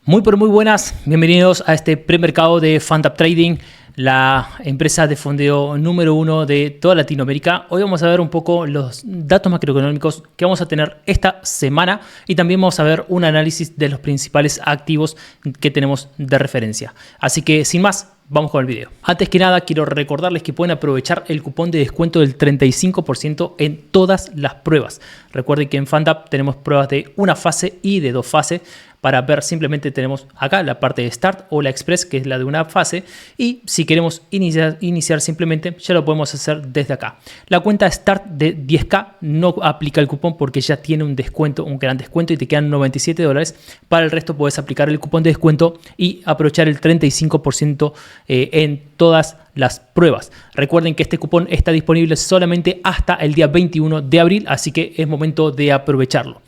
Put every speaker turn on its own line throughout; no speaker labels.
Muy pero muy buenas, bienvenidos a este premercado de FanTap Trading, la empresa de fondeo número 1 de toda Latinoamérica. Hoy vamos a ver un poco los datos macroeconómicos que vamos a tener esta semana y también vamos a ver un análisis de los principales activos que tenemos de referencia. Así que sin más, vamos con el video. Antes que nada, quiero recordarles que pueden aprovechar el cupón de descuento del 35% en todas las pruebas. Recuerden que en FanTap tenemos pruebas de una fase y de dos fases. Para ver, simplemente tenemos acá la parte de Start o la Express, que es la de una fase. Y si queremos iniciar simplemente, ya lo podemos hacer desde acá. La cuenta Start de 10K no aplica el cupón porque ya tiene un descuento, un gran descuento, y te quedan $97. Para el resto puedes aplicar el cupón de descuento y aprovechar el 35% en todas las pruebas. Recuerden que este cupón está disponible solamente hasta el día 21 de abril, así que es momento de aprovecharlo.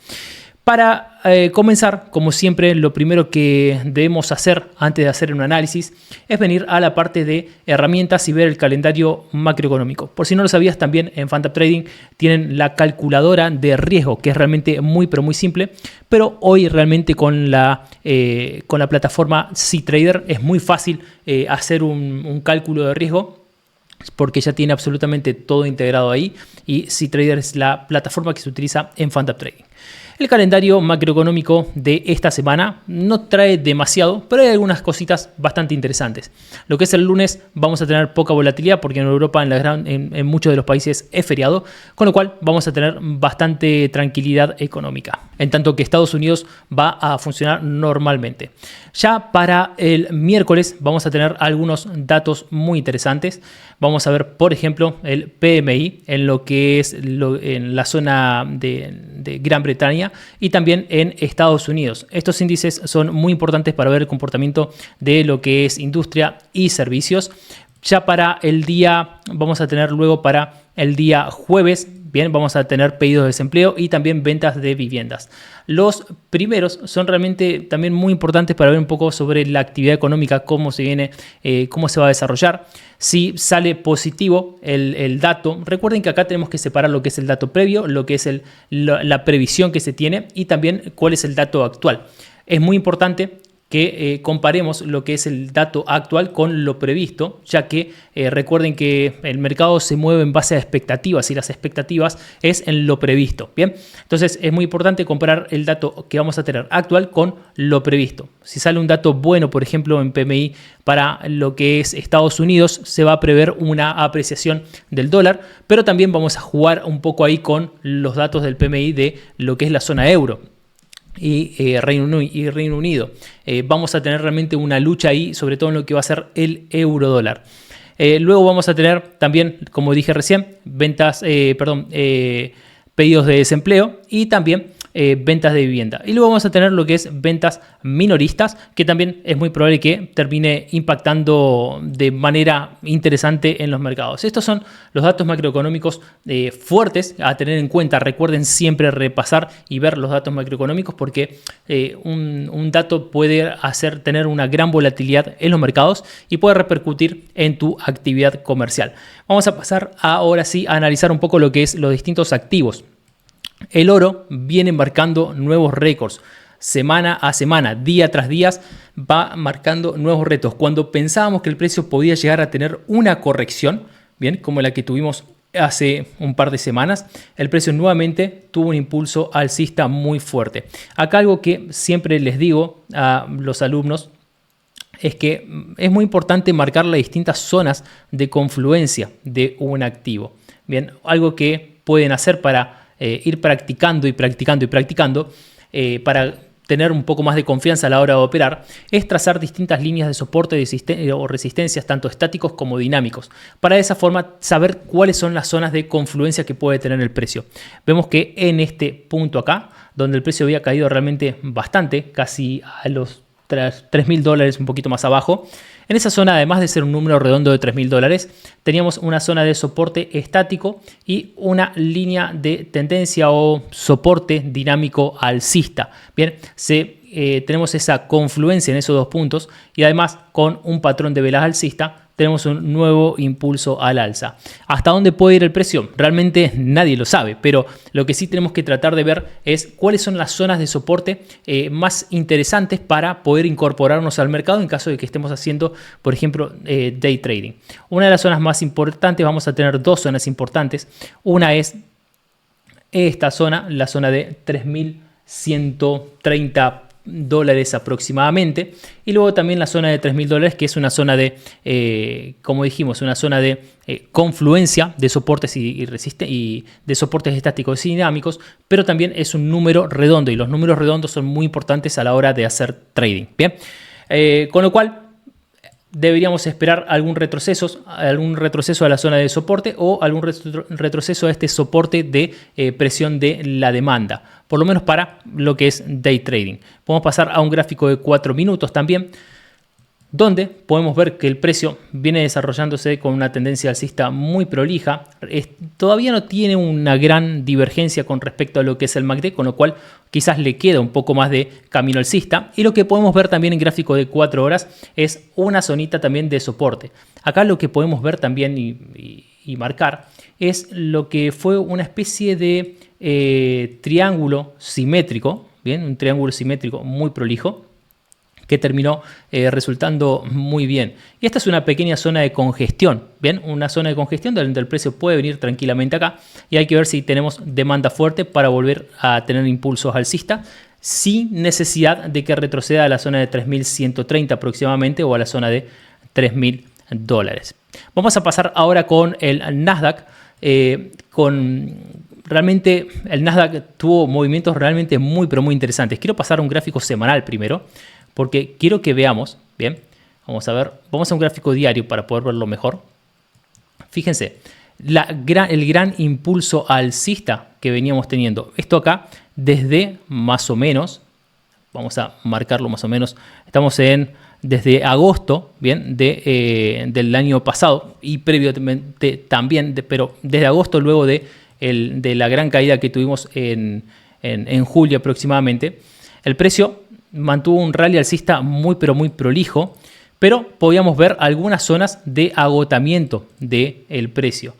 Para comenzar, como siempre, lo primero que debemos hacer antes de hacer un análisis es venir a la parte de herramientas y ver el calendario macroeconómico. Por si no lo sabías, también en FanTap Trading tienen la calculadora de riesgo, que es realmente muy pero muy simple, pero hoy realmente con la plataforma cTrader es muy fácil hacer un cálculo de riesgo, porque ya tiene absolutamente todo integrado ahí, y cTrader es la plataforma que se utiliza en FanTap Trading. El calendario macroeconómico de esta semana no trae demasiado, pero hay algunas cositas bastante interesantes. Lo que es el lunes vamos a tener poca volatilidad porque en Europa, en muchos de los países es feriado, con lo cual vamos a tener bastante tranquilidad económica, en tanto que Estados Unidos va a funcionar normalmente. Ya para el miércoles vamos a tener algunos datos muy interesantes. Vamos a ver, por ejemplo, el PMI en lo que es en la zona de Gran Bretaña y también en Estados Unidos. Estos índices son muy importantes para ver el comportamiento de lo que es industria y servicios. Ya para el día, vamos a tener luego para el día jueves, bien, vamos a tener pedidos de desempleo y también ventas de viviendas. Los primeros son realmente también muy importantes para ver un poco sobre la actividad económica, cómo se viene, cómo se va a desarrollar. Si sale positivo el dato, recuerden que acá tenemos que separar lo que es el dato previo, lo que es la previsión que se tiene y también cuál es el dato actual. Es muy importante que comparemos lo que es el dato actual con lo previsto, ya que recuerden que el mercado se mueve en base a expectativas y las expectativas es en lo previsto. Bien, entonces es muy importante comparar el dato que vamos a tener actual con lo previsto. Si sale un dato bueno, por ejemplo, en PMI para lo que es Estados Unidos, se va a prever una apreciación del dólar, pero también vamos a jugar un poco ahí con los datos del PMI de lo que es la zona euro y Reino Unido. Vamos a tener realmente una lucha ahí, sobre todo en lo que va a ser el euro dólar. Luego vamos a tener también, como dije recién, pedidos de desempleo y también ventas de vivienda. Y luego vamos a tener lo que es ventas minoristas, que también es muy probable que termine impactando de manera interesante en los mercados. Estos son los datos macroeconómicos fuertes a tener en cuenta. Recuerden siempre repasar y ver los datos macroeconómicos porque un dato puede tener una gran volatilidad en los mercados y puede repercutir en tu actividad comercial. Vamos a pasar ahora sí a analizar un poco lo que es los distintos activos. El oro viene marcando nuevos récords. Semana a semana, día tras día, va marcando nuevos retos. Cuando pensábamos que el precio podía llegar a tener una corrección, bien, como la que tuvimos hace un par de semanas, el precio nuevamente tuvo un impulso alcista muy fuerte. Acá algo que siempre les digo a los alumnos es que es muy importante marcar las distintas zonas de confluencia de un activo. Bien, algo que pueden hacer para ir practicando para tener un poco más de confianza a la hora de operar, es trazar distintas líneas de soporte o resistencias, tanto estáticos como dinámicos, para de esa forma saber cuáles son las zonas de confluencia que puede tener el precio. Vemos que en este punto acá, donde el precio había caído realmente bastante, casi a los $3.000, un poquito más abajo, en esa zona, además de ser un número redondo de $3.000, teníamos una zona de soporte estático y una línea de tendencia o soporte dinámico alcista. Bien, tenemos esa confluencia en esos dos puntos y además con un patrón de velas alcista tenemos un nuevo impulso al alza. ¿Hasta dónde puede ir el precio? Realmente nadie lo sabe, pero lo que sí tenemos que tratar de ver es cuáles son las zonas de soporte más interesantes para poder incorporarnos al mercado en caso de que estemos haciendo, por ejemplo, day trading. Una de las zonas más importantes, vamos a tener dos zonas importantes. Una es esta zona, la zona de 3.130 dólares aproximadamente, y luego también la zona de 3.000 dólares, que es una zona de, como dijimos, una zona de confluencia de soportes y de soportes estáticos y dinámicos, pero también es un número redondo, y los números redondos son muy importantes a la hora de hacer trading. Bien, con lo cual deberíamos esperar algún retroceso a la zona de soporte o algún retroceso a este soporte de presión de la demanda, por lo menos para lo que es day trading. Podemos pasar a un gráfico de 4 minutos también, donde podemos ver que el precio viene desarrollándose con una tendencia alcista muy prolija. Todavía no tiene una gran divergencia con respecto a lo que es el MACD, con lo cual quizás le queda un poco más de camino alcista. Y lo que podemos ver también en gráfico de 4 horas es una zonita también de soporte. Acá lo que podemos ver también y marcar es lo que fue una especie de triángulo simétrico, bien, un triángulo simétrico muy prolijo, que terminó resultando muy bien. Y esta es una pequeña zona de congestión, ¿bien? Una zona de congestión donde el precio puede venir tranquilamente acá, y hay que ver si tenemos demanda fuerte para volver a tener impulsos alcistas, sin necesidad de que retroceda a la zona de 3.130 aproximadamente o a la zona de 3.000 dólares. Vamos a pasar ahora con el Nasdaq. Realmente el Nasdaq tuvo movimientos realmente muy interesantes. Quiero pasar a un gráfico semanal primero, porque quiero que veamos, bien, vamos a un gráfico diario para poder verlo mejor. Fíjense, el gran impulso alcista que veníamos teniendo. Esto acá desde más o menos, vamos a marcarlo más o menos, estamos desde agosto, bien, del año pasado y previamente también, pero desde agosto luego de la gran caída que tuvimos en julio aproximadamente, el precio mantuvo un rally alcista muy prolijo, pero podíamos ver algunas zonas de agotamiento del precio.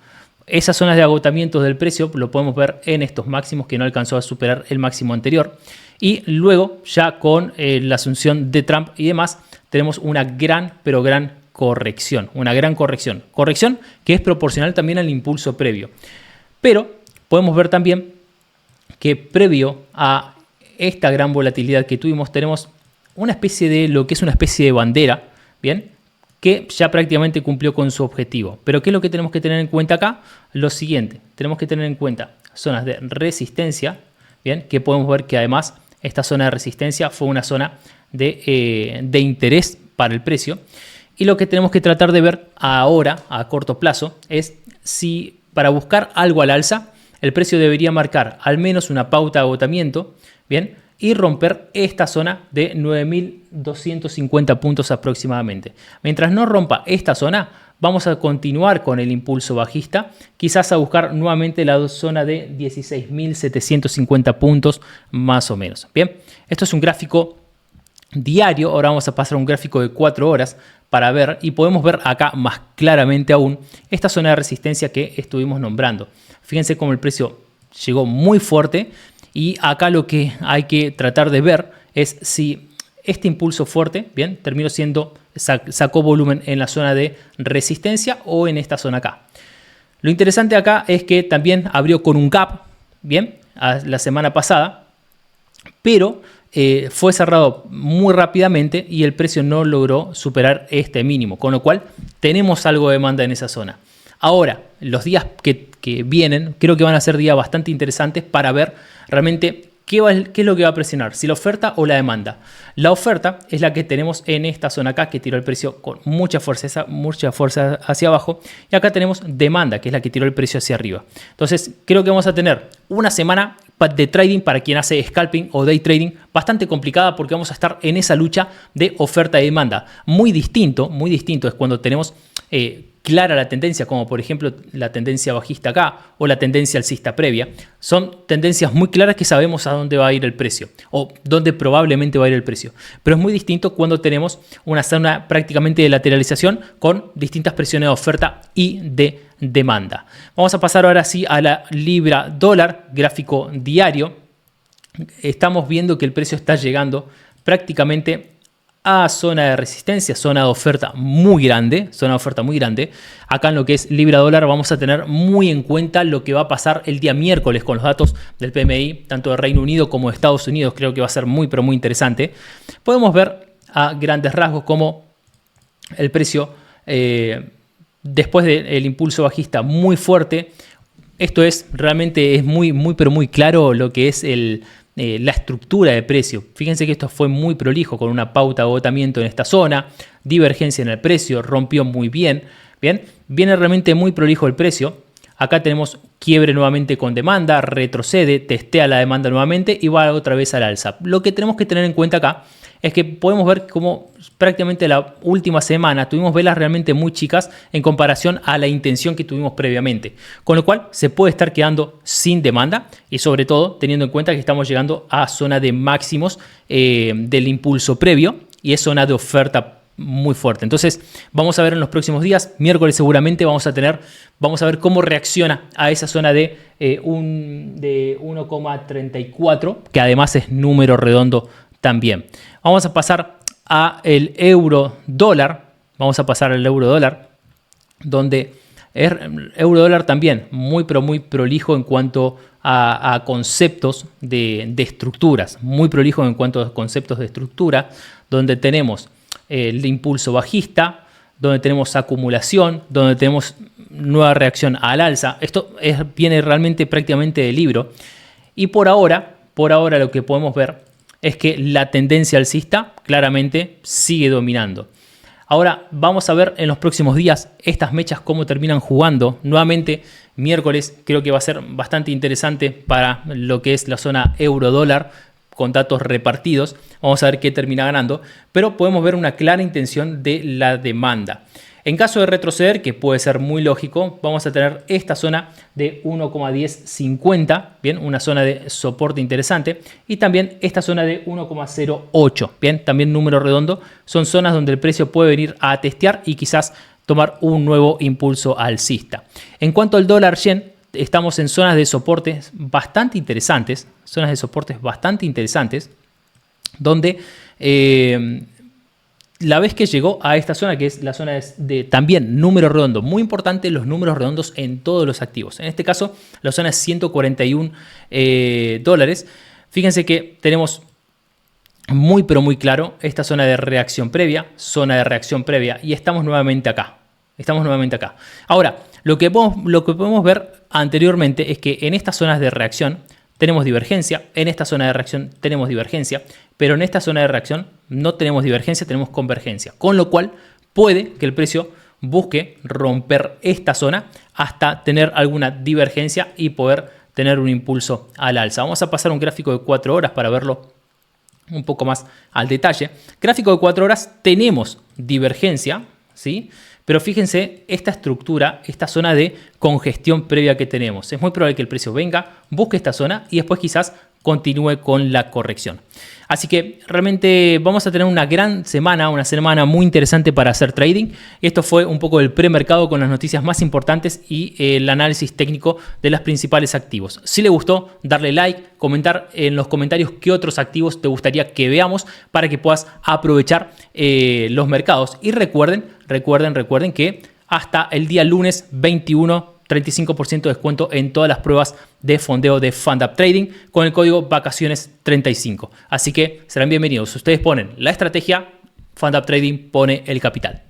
Esas zonas de agotamiento del precio lo podemos ver en estos máximos que no alcanzó a superar el máximo anterior, y luego ya con la asunción de Trump y demás tenemos una gran corrección, corrección que es proporcional también al impulso previo. Pero podemos ver también que previo a esta gran volatilidad que tuvimos, tenemos una especie de lo que es una especie de bandera, bien, que ya prácticamente cumplió con su objetivo. Pero ¿qué es lo que tenemos que tener en cuenta acá? Lo siguiente, tenemos que tener en cuenta zonas de resistencia, bien, que podemos ver que además esta zona de resistencia fue una zona de interés para el precio. Y lo que tenemos que tratar de ver ahora, a corto plazo, es si para buscar algo al alza, el precio debería marcar al menos una pauta de agotamiento, bien, y romper esta zona de 9.250 puntos aproximadamente. Mientras no rompa esta zona, vamos a continuar con el impulso bajista, quizás a buscar nuevamente la zona de 16.750 puntos más o menos. Bien, esto es un gráfico diario. Ahora vamos a pasar a un gráfico de 4 horas para ver, y podemos ver acá más claramente aún esta zona de resistencia que estuvimos nombrando. Fíjense cómo el precio llegó muy fuerte, y acá lo que hay que tratar de ver es si este impulso fuerte, bien, terminó siendo, sacó volumen en la zona de resistencia o en esta zona acá. Lo interesante acá es que también abrió con un gap, bien, la semana pasada, pero fue cerrado muy rápidamente y el precio no logró superar este mínimo, con lo cual tenemos algo de demanda en esa zona. Ahora, los días que vienen, creo que van a ser días bastante interesantes para ver realmente qué es lo que va a presionar, si la oferta o la demanda. La oferta es la que tenemos en esta zona acá, que tiró el precio con mucha fuerza hacia abajo, y acá tenemos demanda, que es la que tiró el precio hacia arriba. Entonces, creo que vamos a tener una semana de trading para quien hace scalping o day trading bastante complicada, porque vamos a estar en esa lucha de oferta y demanda. Muy distinto es cuando tenemos clara la tendencia, como por ejemplo la tendencia bajista acá o la tendencia alcista previa. Son tendencias muy claras que sabemos a dónde va a ir el precio o dónde probablemente va a ir el precio. Pero es muy distinto cuando tenemos una zona prácticamente de lateralización con distintas presiones de oferta y de demanda. Vamos a pasar ahora sí a la libra dólar, gráfico diario. Estamos viendo que el precio está llegando prácticamente a zona de resistencia, zona de oferta muy grande, Acá en lo que es libra dólar vamos a tener muy en cuenta lo que va a pasar el día miércoles con los datos del PMI, tanto de Reino Unido como de Estados Unidos. Creo que va a ser muy, pero muy interesante. Podemos ver a grandes rasgos cómo el precio, después del impulso bajista muy fuerte, esto es realmente muy, pero muy claro lo que es la estructura de precio. Fíjense que esto fue muy prolijo con una pauta de agotamiento en esta zona, divergencia en el precio, rompió muy bien. Viene realmente muy prolijo el precio. Acá tenemos quiebre nuevamente con demanda, retrocede, testea la demanda nuevamente y va otra vez al alza. Lo que tenemos que tener en cuenta acá es que podemos ver cómo prácticamente la última semana tuvimos velas realmente muy chicas en comparación a la intención que tuvimos previamente. Con lo cual se puede estar quedando sin demanda y sobre todo teniendo en cuenta que estamos llegando a zona de máximos del impulso previo y es zona de oferta muy fuerte. Entonces vamos a ver en los próximos días, miércoles seguramente vamos a ver cómo reacciona a esa zona de 1,34, que además es número redondo también. Vamos a pasar a el euro dólar. Donde el euro dólar también muy, pero muy prolijo en cuanto a conceptos de estructuras. Muy prolijo en cuanto a conceptos de estructura, donde tenemos el impulso bajista, donde tenemos acumulación, donde tenemos nueva reacción al alza. Esto viene realmente prácticamente del libro. Y por ahora lo que podemos ver es que la tendencia alcista claramente sigue dominando. Ahora vamos a ver en los próximos días estas mechas cómo terminan jugando. Nuevamente miércoles creo que va a ser bastante interesante para lo que es la zona euro-dólar con datos repartidos. Vamos a ver qué termina ganando, pero podemos ver una clara intención de la demanda. En caso de retroceder, que puede ser muy lógico, vamos a tener esta zona de 1,1050, bien, una zona de soporte interesante, y también esta zona de 1,08, bien, también número redondo, son zonas donde el precio puede venir a testear y quizás tomar un nuevo impulso alcista. En cuanto al dólar yen, estamos en zonas de soportes bastante interesantes, donde la vez que llegó a esta zona, que es la zona de también número redondo, muy importante los números redondos en todos los activos. En este caso, la zona es 141 dólares. Fíjense que tenemos muy, pero muy claro esta zona de reacción previa, y estamos nuevamente acá. Ahora, lo que podemos ver anteriormente es que en estas zonas de reacción tenemos divergencia, en esta zona de reacción tenemos divergencia, pero en esta zona de reacción no tenemos divergencia, tenemos convergencia. Con lo cual puede que el precio busque romper esta zona hasta tener alguna divergencia y poder tener un impulso al alza. Vamos a pasar un gráfico de 4 horas para verlo un poco más al detalle. Gráfico de 4 horas tenemos divergencia, ¿sí? Pero fíjense esta estructura, esta zona de congestión previa que tenemos. Es muy probable que el precio venga, busque esta zona y después quizás continúe con la corrección. Así que realmente vamos a tener una gran semana, una semana muy interesante para hacer trading. Esto fue un poco el premercado con las noticias más importantes y el análisis técnico de los principales activos. Si le gustó, darle like, comentar en los comentarios qué otros activos te gustaría que veamos para que puedas aprovechar los mercados. Y recuerden que hasta el día lunes 21 35% de descuento en todas las pruebas de fondeo de FundUpTrading con el código vacaciones35. Así que serán bienvenidos. Ustedes ponen la estrategia, FundUpTrading pone el capital.